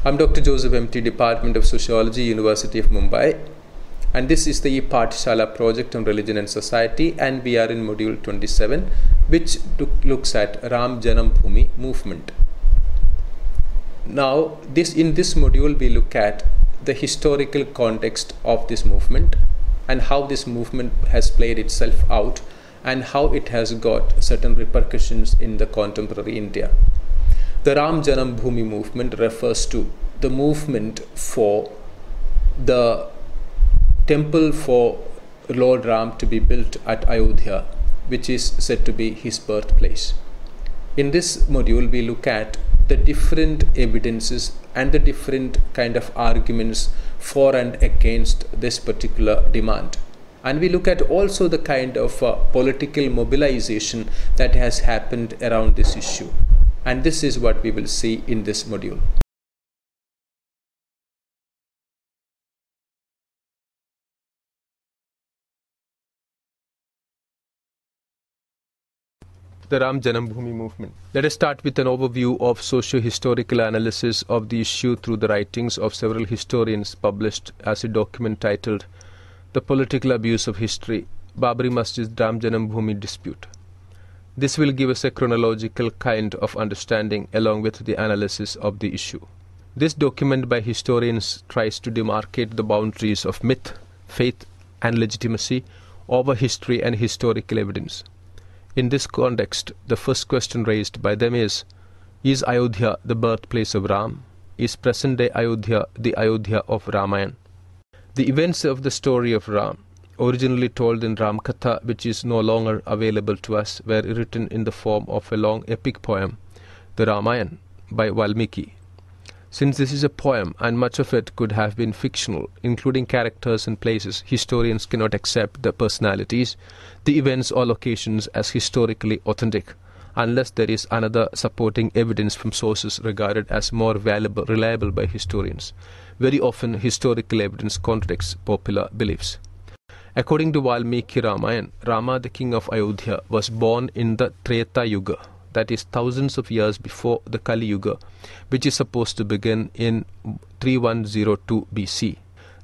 I'm Dr. Joseph M.T., Department of Sociology, University of Mumbai, and this is the Pathshala project on religion and society, and we are in module 27, which looks at Ram Janambhoomi Movement. Now, in this module, we look at the historical context of this movement and how this movement has played itself out and how it has got certain repercussions in the contemporary India. The Ram Janambhoomi movement refers to the movement for the temple for Lord Ram to be built at Ayodhya, which is said to be his birthplace. In this module, we look at the different evidences and the different kind of arguments for and against this particular demand. And we look at also the kind of political mobilization that has happened around this issue. And this is what we will see in this module. The Ram Janambhoomi Movement. Let us start with an overview of socio-historical analysis of the issue through the writings of several historians published as a document titled The Political Abuse of History, Babri Masjid Ram Janambhoomi Dispute. This will give us a chronological kind of understanding along with the analysis of the issue. This document by historians tries to demarcate the boundaries of myth, faith and legitimacy over history and historical evidence. In this context, the first question raised by them is Ayodhya the birthplace of Ram? Is present-day Ayodhya the Ayodhya of Ramayana? The events of the story of Ram, originally told in Ram Katha, which is no longer available to us, were written in the form of a long epic poem, the Ramayana, by Valmiki. Since this is a poem and much of it could have been fictional, including characters and places, historians cannot accept the personalities, the events or locations as historically authentic, unless there is another supporting evidence from sources regarded as more reliable by historians. Very often, historical evidence contradicts popular beliefs. According to Valmiki Ramayana, Rama, the king of Ayodhya, was born in the Treta Yuga, that is thousands of years before the Kali Yuga, which is supposed to begin in 3102 BC.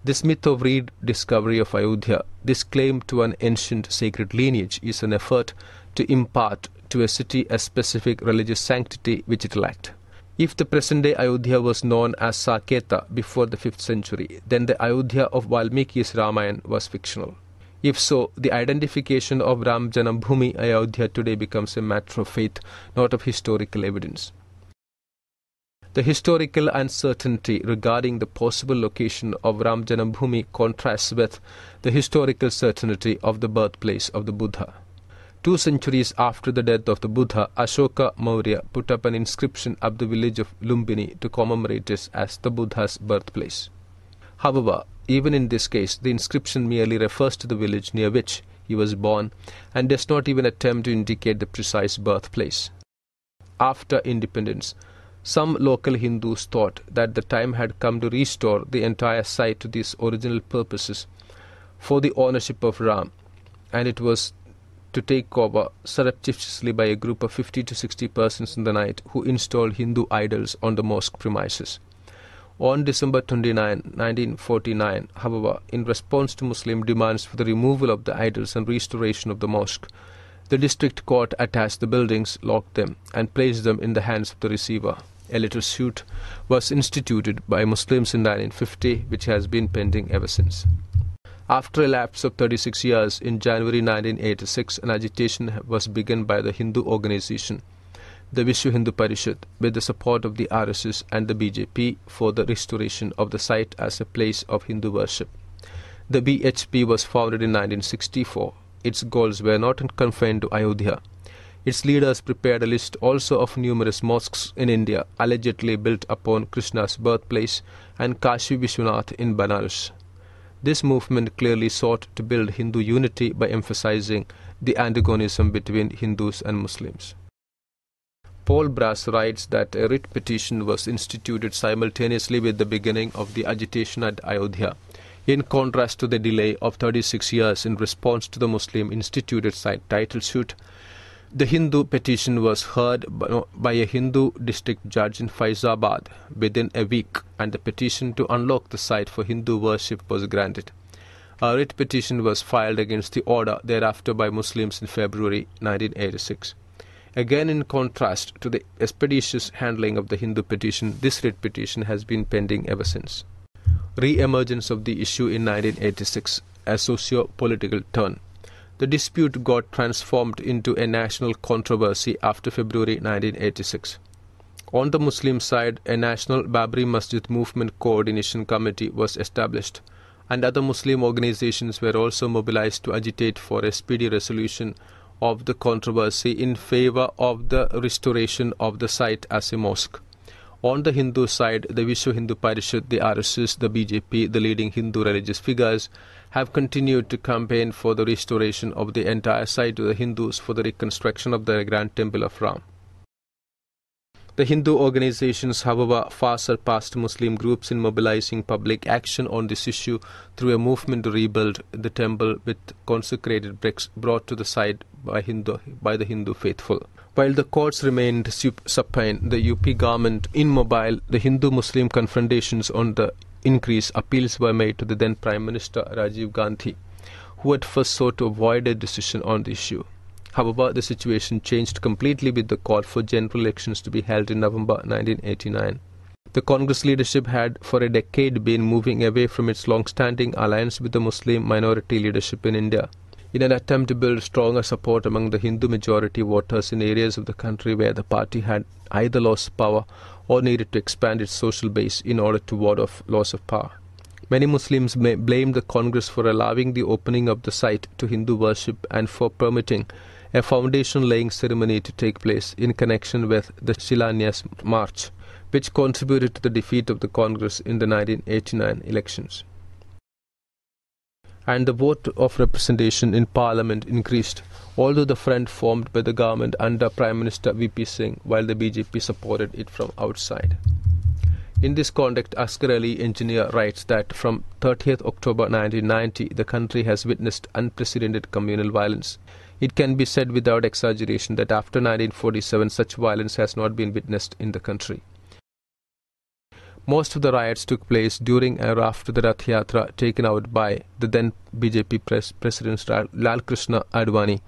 This myth of rediscovery of Ayodhya, this claim to an ancient sacred lineage, is an effort to impart to a city a specific religious sanctity which it lacked. If the present-day Ayodhya was known as Saketa before the 5th century, then the Ayodhya of Valmiki's Ramayana was fictional. If so, the identification of Ram Janambhoomi Ayodhya today becomes a matter of faith, not of historical evidence. The historical uncertainty regarding the possible location of Ram Janambhoomi contrasts with the historical certainty of the birthplace of the Buddha. 2 centuries after the death of the Buddha, Ashoka Maurya put up an inscription at the village of Lumbini to commemorate it as the Buddha's birthplace. However, even in this case, the inscription merely refers to the village near which he was born and does not even attempt to indicate the precise birthplace. After independence, some local Hindus thought that the time had come to restore the entire site to these original purposes for the ownership of Ram, and it was to take over surreptitiously by a group of 50 to 60 persons in the night who installed Hindu idols on the mosque premises. On December 29, 1949, however, in response to Muslim demands for the removal of the idols and restoration of the mosque, the district court attached the buildings, locked them, and placed them in the hands of the receiver. A little suit was instituted by Muslims in 1950, which has been pending ever since. After a lapse of 36 years, in January 1986, an agitation was begun by the Hindu organization, the Vishwa Hindu Parishad, with the support of the RSS and the BJP for the restoration of the site as a place of Hindu worship. The BHP was founded in 1964. Its goals were not confined to Ayodhya. Its leaders prepared a list also of numerous mosques in India, allegedly built upon Krishna's birthplace, and Kashi Vishwanath in Banaras. This movement clearly sought to build Hindu unity by emphasizing the antagonism between Hindus and Muslims. Paul Brass writes that a writ petition was instituted simultaneously with the beginning of the agitation at Ayodhya, in contrast to the delay of 36 years in response to the Muslim instituted title suit The Hindu petition was heard by a Hindu district judge in Faizabad within a week, and the petition to unlock the site for Hindu worship was granted. A writ petition was filed against the order thereafter by Muslims in February 1986. Again, in contrast to the expeditious handling of the Hindu petition, this writ petition has been pending ever since. Re-emergence of the issue in 1986, a socio-political turn. The dispute got transformed into a national controversy after February 1986. On the Muslim side, a national Babri Masjid Movement Coordination Committee was established, and other Muslim organizations were also mobilized to agitate for a speedy resolution of the controversy in favor of the restoration of the site as a mosque. On the Hindu side, the Vishwa Hindu Parishad, the RSS, the BJP, the leading Hindu religious figures have continued to campaign for the restoration of the entire site to the Hindus for the reconstruction of the Grand Temple of Ram. The Hindu organizations, however, far surpassed Muslim groups in mobilizing public action on this issue through a movement to rebuild the temple with consecrated bricks brought to the site by the Hindu faithful. While the courts remained supine, the UP government immobile, the Hindu-Muslim confrontations on the increase, appeals were made to the then Prime Minister Rajiv Gandhi, who at first sought to avoid a decision on the issue. However, the situation changed completely with the call for general elections to be held in November 1989. The Congress leadership had for a decade been moving away from its long-standing alliance with the Muslim minority leadership in India, in an attempt to build stronger support among the Hindu majority voters in areas of the country where the party had either lost power or needed to expand its social base in order to ward off loss of power. Many Muslims blame the Congress for allowing the opening of the site to Hindu worship and for permitting a foundation-laying ceremony to take place in connection with the Shilanyas March, which contributed to the defeat of the Congress in the 1989 elections. And the vote of representation in Parliament increased, although the front formed by the government under Prime Minister VP Singh, while the BJP supported it from outside. In this context, Asghar Ali Engineer writes that from 30th October 1990, the country has witnessed unprecedented communal violence. It can be said without exaggeration that after 1947, such violence has not been witnessed in the country. Most of the riots took place during or after the Rath Yatra taken out by the then BJP President Lal Krishna Advani,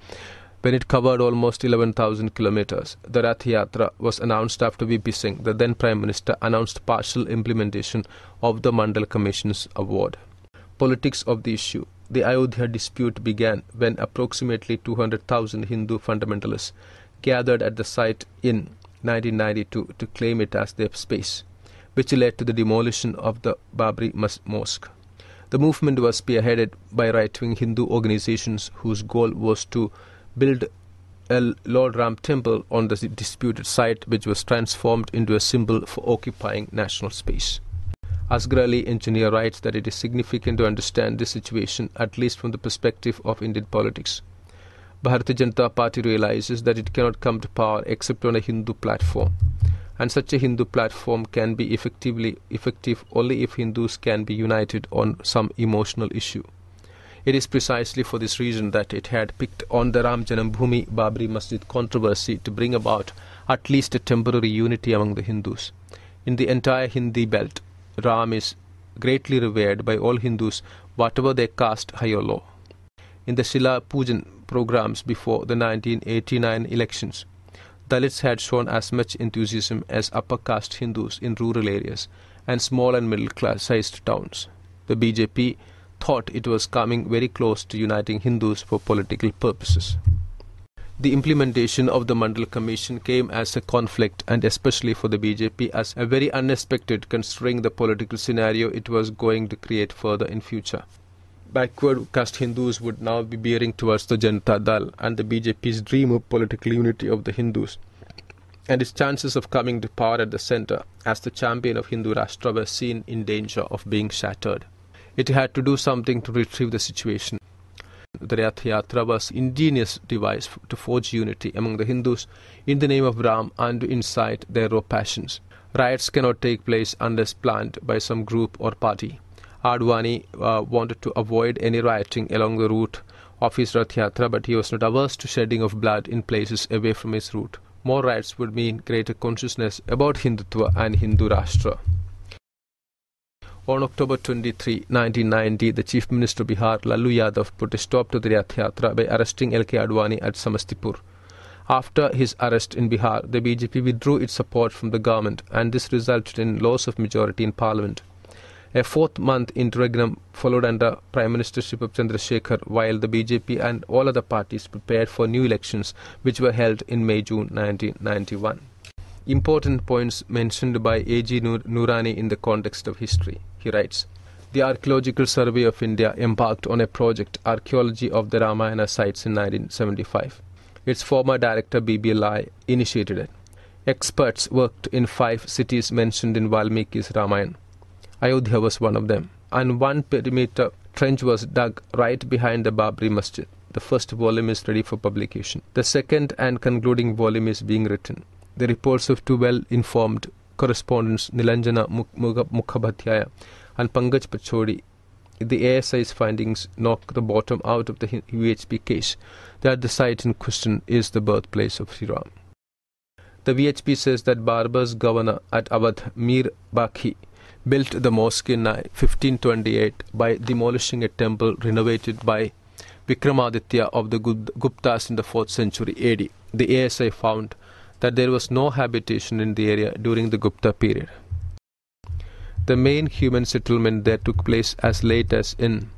when it covered almost 11,000 kilometers. The Rath Yatra was announced after VP Singh, the then Prime Minister, announced partial implementation of the Mandal Commission's award. Politics of the issue. The Ayodhya dispute began when approximately 200,000 Hindu fundamentalists gathered at the site in 1992 to claim it as their space, which led to the demolition of the Babri Mosque. The movement was spearheaded by right-wing Hindu organizations whose goal was to build a Lord Ram temple on the disputed site, which was transformed into a symbol for occupying national space. Asghar Ali Engineer writes that it is significant to understand this situation, at least from the perspective of Indian politics. Bharatiya Janata Party realizes that it cannot come to power except on a Hindu platform, and such a Hindu platform can be effective only if Hindus can be united on some emotional issue. It is precisely for this reason that it had picked on the Ram Janambhoomi Babri Masjid controversy to bring about at least a temporary unity among the Hindus. In the entire Hindi belt, Ram is greatly revered by all Hindus, whatever their caste, high or low. In the Shila Pujan programs before the 1989 elections, Dalits had shown as much enthusiasm as upper caste Hindus in rural areas and small and middle-sized towns. The BJP thought it was coming very close to uniting Hindus for political purposes. The implementation of the Mandal Commission came as a conflict, and especially for the BJP as a very unexpected, considering the political scenario it was going to create further in future. Backward caste Hindus would now be bearing towards the Janata Dal and the BJP's dream of political unity of the Hindus, and its chances of coming to power at the centre as the champion of Hindu Rashtra were seen in danger of being shattered. It had to do something to retrieve the situation. The Rath Yatra was an ingenious device to forge unity among the Hindus in the name of Ram and to incite their raw passions. Riots cannot take place unless planned by some group or party. Advani wanted to avoid any rioting along the route of his Rath Yatra, but he was not averse to shedding of blood in places away from his route. More rights would mean greater consciousness about Hindutva and Hindu Rashtra. On October 23, 1990, the Chief Minister of Bihar, Lalu Yadav, put a stop to the Rath Yatra by arresting L.K. Advani at Samastipur. After his arrest in Bihar, the BJP withdrew its support from the government, and this resulted in loss of majority in parliament. A fourth-month interregnum followed under Prime Ministership of Chandrasekhar, while the BJP and all other parties prepared for new elections, which were held in May-June 1991. Important points mentioned by A.G. Noorani in the context of history. He writes, "The Archaeological Survey of India embarked on a project, Archaeology of the Ramayana Sites, in 1975. Its former director, B.B. Lai, initiated it. Experts worked in 5 cities mentioned in Valmiki's Ramayana. Ayodhya was one of them, and one perimeter trench was dug right behind the Babri Masjid. The first volume is ready for publication. The second and concluding volume is being written. The reports of 2 well-informed correspondents, Nilanjana Mukhabhatyaya and Pankaj Pachodi, the ASI's findings knock the bottom out of the VHP case that the site in question is the birthplace of Sri Ram. The VHP says that Barbar's governor at Awadh, Mir Bakhi, built the mosque in 1528 by demolishing a temple renovated by Vikramaditya of the Guptas in the 4th century AD. The ASI found that there was no habitation in the area during the Gupta period. The main human settlement there took place as late as in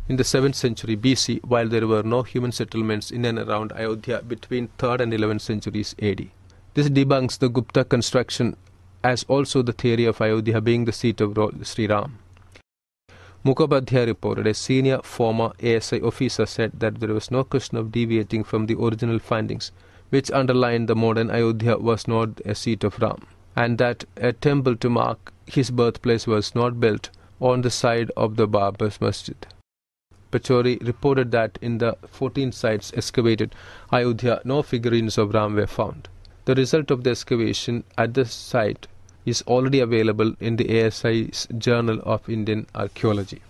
the 7th century BC, while there were no human settlements in and around Ayodhya between 3rd and 11th centuries AD. This debunks the Gupta construction as also the theory of Ayodhya being the seat of Sri Ram. Mukhabhadhyay reported, a senior former ASI officer said that there was no question of deviating from the original findings, which underlined the modern Ayodhya was not a seat of Ram, and that a temple to mark his birthplace was not built on the side of the Babar's Masjid. Pachori reported that in the 14 sites excavated Ayodhya, no figurines of Ram were found. The result of the excavation at the site is already available in the ASI's Journal of Indian Archaeology.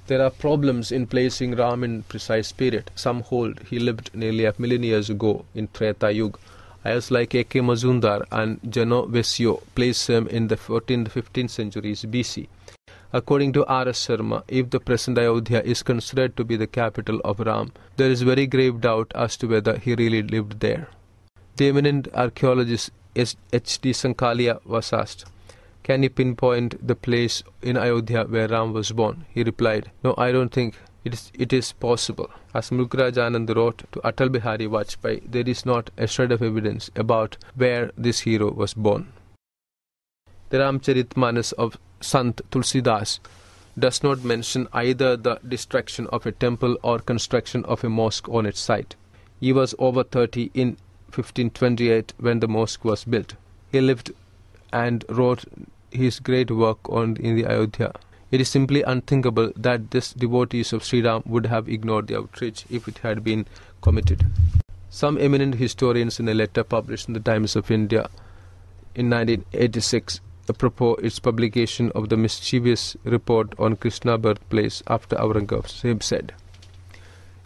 There are problems in placing Ram in precise period. Some hold he lived nearly a million years ago in Treta Yuga. Others like A.K. Mazumdar and Genovesio place him in the 14th 15th centuries BC. According to R.S. Sharma, if the present Ayodhya is considered to be the capital of Ram, there is very grave doubt as to whether he really lived there. The eminent archaeologist H.D. Sankalia was asked, "Can you pinpoint the place in Ayodhya where Ram was born?" He replied, "No, I don't think it is possible." As Mulkraj Anand wrote to Atal Bihari Vajpayee, there is not a shred of evidence about where this hero was born. The Ramcharitmanas of Sant Tulsidas does not mention either the destruction of a temple or construction of a mosque on its site. He was over 30 in 1528 when the mosque was built. He lived and wrote his great work in the Ayodhya. It is simply unthinkable that this devotees of Sri Ram would have ignored the outrage if it had been committed. Some eminent historians, in a letter published in the Times of India in 1986, apropos its publication of the mischievous report on Krishna birthplace after Aurangzeb, said,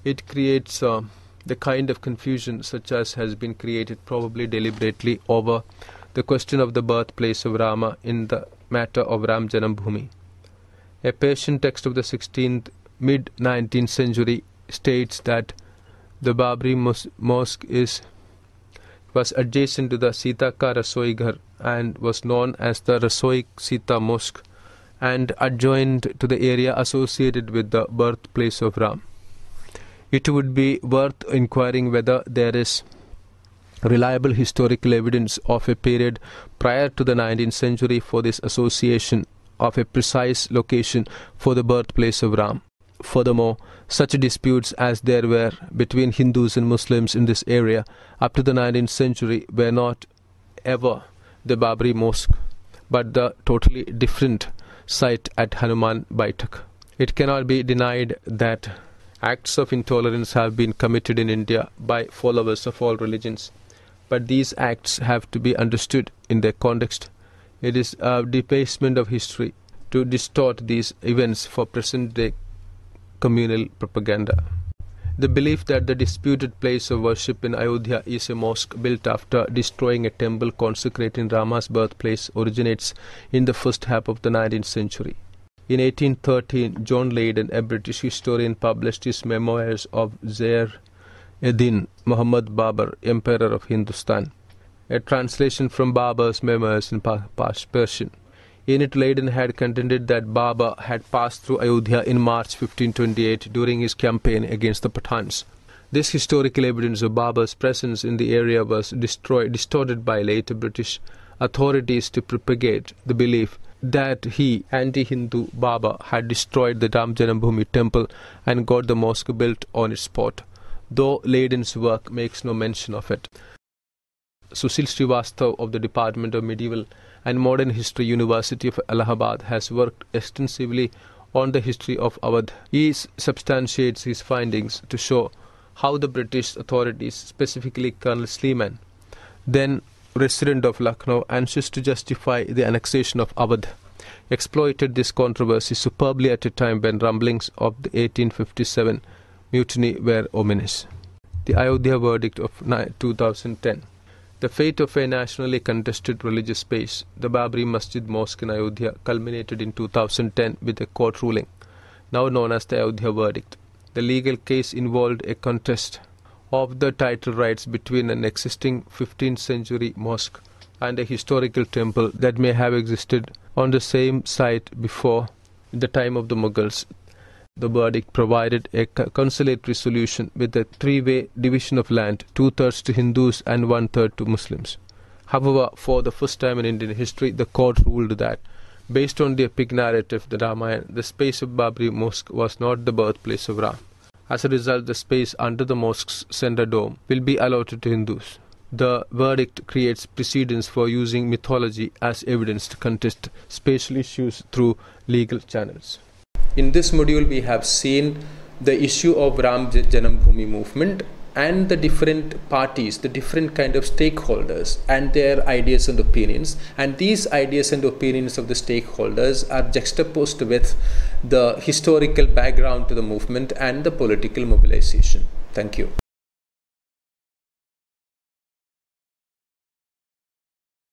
"It creates the kind of confusion such as has been created probably deliberately over the question of the birthplace of Rama in the matter of Ram Janambhoomi. A Persian text of the 16th, mid-19th century states that the Babri mosque was adjacent to the Sita Ka Rasoi Ghar and was known as the Rasoi Sita Mosque and adjoined to the area associated with the birthplace of Ram. It would be worth inquiring whether there is reliable historical evidence of a period prior to the 19th century for this association of a precise location for the birthplace of Ram. Furthermore, such disputes as there were between Hindus and Muslims in this area up to the 19th century were not ever the Babri Mosque, but the totally different site at Hanuman Baitak. It cannot be denied that acts of intolerance have been committed in India by followers of all religions, but these acts have to be understood in their context. It is a debasement of history to distort these events for present-day communal propaganda. The belief that the disputed place of worship in Ayodhya is a mosque built after destroying a temple consecrating Rama's birthplace originates in the first half of the 19th century. In 1813, John Leyden, a British historian, published his memoirs of Zahir-e-Din Muhammad Babur, Emperor of Hindustan, a translation from Babur's memoirs in Persian. In it, Leyden had contended that Babur had passed through Ayodhya in March 1528 during his campaign against the Pathans. This historical evidence of Babur's presence in the area was distorted by later British authorities to propagate the belief that he, anti-Hindu Babur, had destroyed the Ram Janambhoomi temple and got the mosque built on its spot, though Leyden's work makes no mention of it. Sushil Srivastav of the Department of Medieval and Modern History, University of Allahabad, has worked extensively on the history of Awadh. He substantiates his findings to show how the British authorities, specifically Colonel Sleeman, then resident of Lucknow, anxious to justify the annexation of Awadh, exploited this controversy superbly at a time when rumblings of the 1857 mutiny were ominous. The Ayodhya Verdict of 2010. The fate of a nationally contested religious space, the Babri Masjid Mosque in Ayodhya, culminated in 2010 with a court ruling, now known as the Ayodhya Verdict. The legal case involved a contest of the title rights between an existing 15th century mosque and a historical temple that may have existed on the same site before the time of the Mughals. The verdict provided a conciliatory solution with a three-way division of land, 2/3 to Hindus and 1/3 to Muslims. However, for the first time in Indian history, the court ruled that, based on the epic narrative, the Ramayana, the space of Babri Mosque was not the birthplace of Ram. As a result, the space under the mosque's center dome will be allotted to Hindus. The verdict creates precedents for using mythology as evidence to contest spatial issues through legal channels. In this module, we have seen the issue of Ram Janambhoomi Movement and the different parties, the different kind of stakeholders and their ideas and opinions. And these ideas and opinions of the stakeholders are juxtaposed with the historical background to the movement and the political mobilization. Thank you.